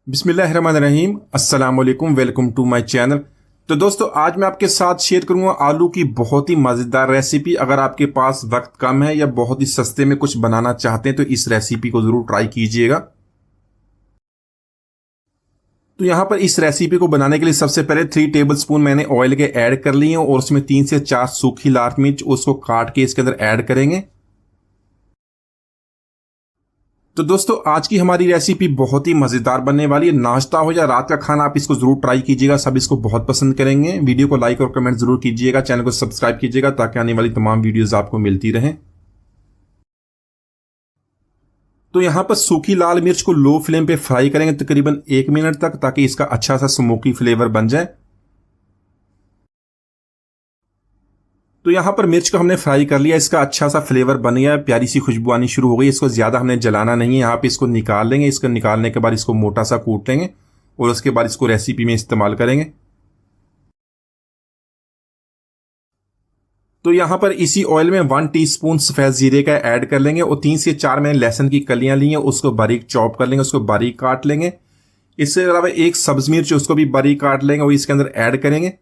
बिस्मिल्लाहिर्रहमानिर्रहीम। अस्सलाम वालेकुम, वेलकम टू माय चैनल। तो दोस्तों, आज मैं आपके साथ शेयर करूंगा आलू की बहुत ही मज़ेदार रेसिपी। अगर आपके पास वक्त कम है या बहुत ही सस्ते में कुछ बनाना चाहते हैं तो इस रेसिपी को ज़रूर ट्राई कीजिएगा। तो यहाँ पर इस रेसिपी को बनाने के लिए सबसे पहले 3 टेबलस्पून मैंने ऑयल के ऐड कर लिए हैं और उसमें 3 से 4 सूखी लाल मिर्च उसको काट के इसके अंदर ऐड करेंगे। तो दोस्तों, आज की हमारी रेसिपी बहुत ही मज़ेदार बनने वाली है। नाश्ता हो या रात का खाना, आप इसको ज़रूर ट्राई कीजिएगा, सब इसको बहुत पसंद करेंगे। वीडियो को लाइक और कमेंट ज़रूर कीजिएगा, चैनल को सब्सक्राइब कीजिएगा ताकि आने वाली तमाम वीडियोस आपको मिलती रहें। तो यहाँ पर सूखी लाल मिर्च को लो फ्लेम पे फ्राई करेंगे तकरीबन 1 मिनट तक, ताकि इसका अच्छा सा स्मोकी फ्लेवर बन जाए। तो यहाँ पर मिर्च को हमने फ्राई कर लिया, इसका अच्छा सा फ्लेवर बन गया, प्यारी सी खुशबू आनी शुरू हो गई। इसको ज़्यादा हमने जलाना नहीं है। यहाँ पे इसको निकाल लेंगे। इसको निकालने के बाद इसको मोटा सा कूट लेंगे और उसके बाद इसको रेसिपी में इस्तेमाल करेंगे। तो यहाँ पर इसी ऑयल में 1 टीस्पून सफ़ेद जीरे का ऐड कर लेंगे और 3 से 4 मैंने लहसुन की कलियां ली हैं, उसको बारीक चॉप कर लेंगे, उसको बारीक काट लेंगे। इसके अलावा 1 सब्ज मिर्च उसको भी बारीक काट लेंगे और इसके अंदर ऐड करेंगे।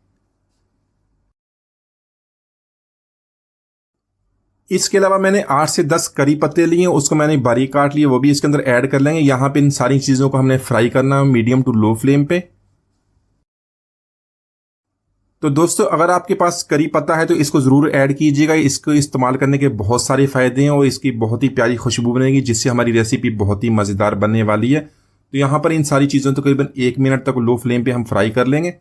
इसके अलावा मैंने 8 से 10 करी पत्ते लिए, उसको मैंने बारीक काट लिए, वो भी इसके अंदर ऐड कर लेंगे। यहाँ पे इन सारी चीज़ों को हमने फ्राई करना है मीडियम टू लो फ्लेम पे। तो दोस्तों, अगर आपके पास करी पत्ता है तो इसको ज़रूर ऐड कीजिएगा। इसको इस्तेमाल करने के बहुत सारे फ़ायदे हैं और इसकी बहुत ही प्यारी खुशबू बनेगी, जिससे हमारी रेसिपी बहुत ही मज़ेदार बनने वाली है। तो यहाँ पर इन सारी चीज़ों को तकरीबन 1 मिनट तक लो फ्लेम पे हम फ्राई कर लेंगे।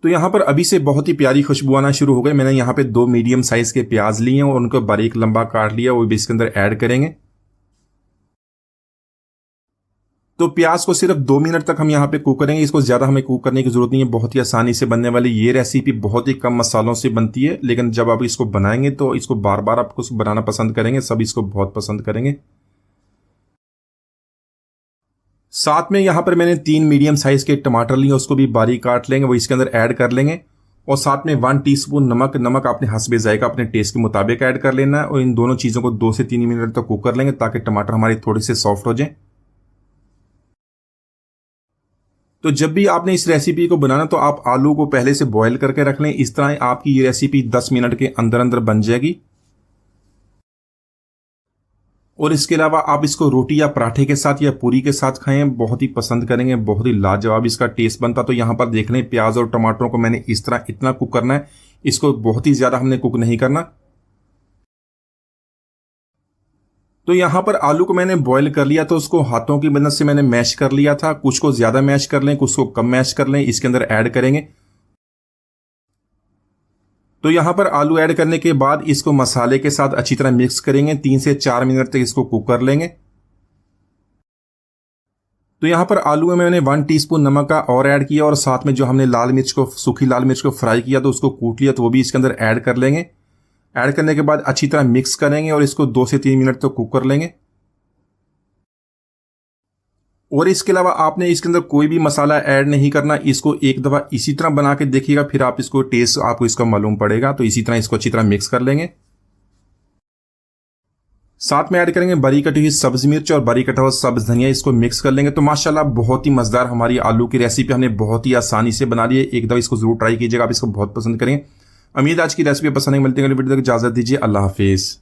तो यहाँ पर अभी से बहुत ही प्यारी खुशबू आना शुरू हो गई। मैंने यहाँ पे 2 मीडियम साइज़ के प्याज लिए हैं और उनको बारीक लंबा काट लिया, वो भी इसके अंदर ऐड करेंगे। तो प्याज को सिर्फ 2 मिनट तक हम यहाँ पे कुक करेंगे। इसको ज़्यादा हमें कुक करने की ज़रूरत नहीं है, बहुत ही आसानी से बनने वाली ये रेसिपी बहुत ही कम मसालों से बनती है। लेकिन जब आप इसको बनाएंगे तो इसको बार बार आपको बनाना पसंद करेंगे, सब इसको बहुत पसंद करेंगे। साथ में यहाँ पर मैंने 3 मीडियम साइज़ के टमाटर लिए, उसको भी बारीक काट लेंगे, वो इसके अंदर ऐड कर लेंगे। और साथ में 1 टीस्पून नमक अपने हस्बे जायका अपने टेस्ट के मुताबिक ऐड कर लेना है। और इन दोनों चीज़ों को 2 से 3 मिनट तक कुक कर लेंगे ताकि टमाटर हमारे थोड़े से सॉफ्ट हो जाए। तो जब भी आपने इस रेसिपी को बनाना तो आप आलू को पहले से बॉयल करके रख लें। इस तरह आपकी ये रेसिपी 10 मिनट के अंदर अंदर बन जाएगी। और इसके अलावा आप इसको रोटी या पराठे के साथ या पूरी के साथ खाएं, बहुत ही पसंद करेंगे, बहुत ही लाजवाब इसका टेस्ट बनता। तो यहाँ पर देख लें, प्याज और टमाटरों को मैंने इस तरह इतना कुक करना है, इसको बहुत ही ज़्यादा हमने कुक नहीं करना। तो यहाँ पर आलू को मैंने बॉईल कर लिया, तो उसको हाथों की मदद से मैंने मैश कर लिया था। कुछ को ज़्यादा मैश कर लें, कुछ को कम मैश कर लें। इसके अंदर ऐड करेंगे। तो यहाँ पर आलू ऐड करने के बाद इसको मसाले के साथ अच्छी तरह मिक्स करेंगे। 3 से 4 मिनट तक इसको कुक कर लेंगे। तो यहाँ पर आलू में मैंने 1 टीस्पून नमक का और ऐड किया और साथ में जो हमने सूखी लाल मिर्च को फ्राई किया तो उसको कूट लिया, तो वो भी इसके अंदर ऐड कर लेंगे। ऐड करने के बाद अच्छी तरह मिक्स करेंगे और इसको 2 से 3 मिनट तक कुक कर लेंगे। और इसके अलावा आपने इसके अंदर कोई भी मसाला ऐड नहीं करना। इसको एक दफ़ा इसी तरह बना के देखिएगा, फिर आप इसको टेस्ट आपको इसका मालूम पड़ेगा। तो इसी तरह इसको अच्छी तरह मिक्स कर लेंगे। साथ में ऐड करेंगे बारीक कटी हुई सब्ज मिर्च और बारीक कटा हुआ सब्ज धनिया, इसको मिक्स कर लेंगे। तो माशाल्लाह बहुत ही मज़ेदार हमारी आलू की रेसिपी हमने बहुत ही आसानी से बना ली है। एक दफ़ा इसको ज़रूर ट्राई कीजिएगा, आप इसको बहुत पसंद करेंगे। उम्मीद आज की रेसिपी पसंद है। मिलते हैं अगली वीडियो तक, इजाज़त दीजिए। अल्लाह हाफिज़।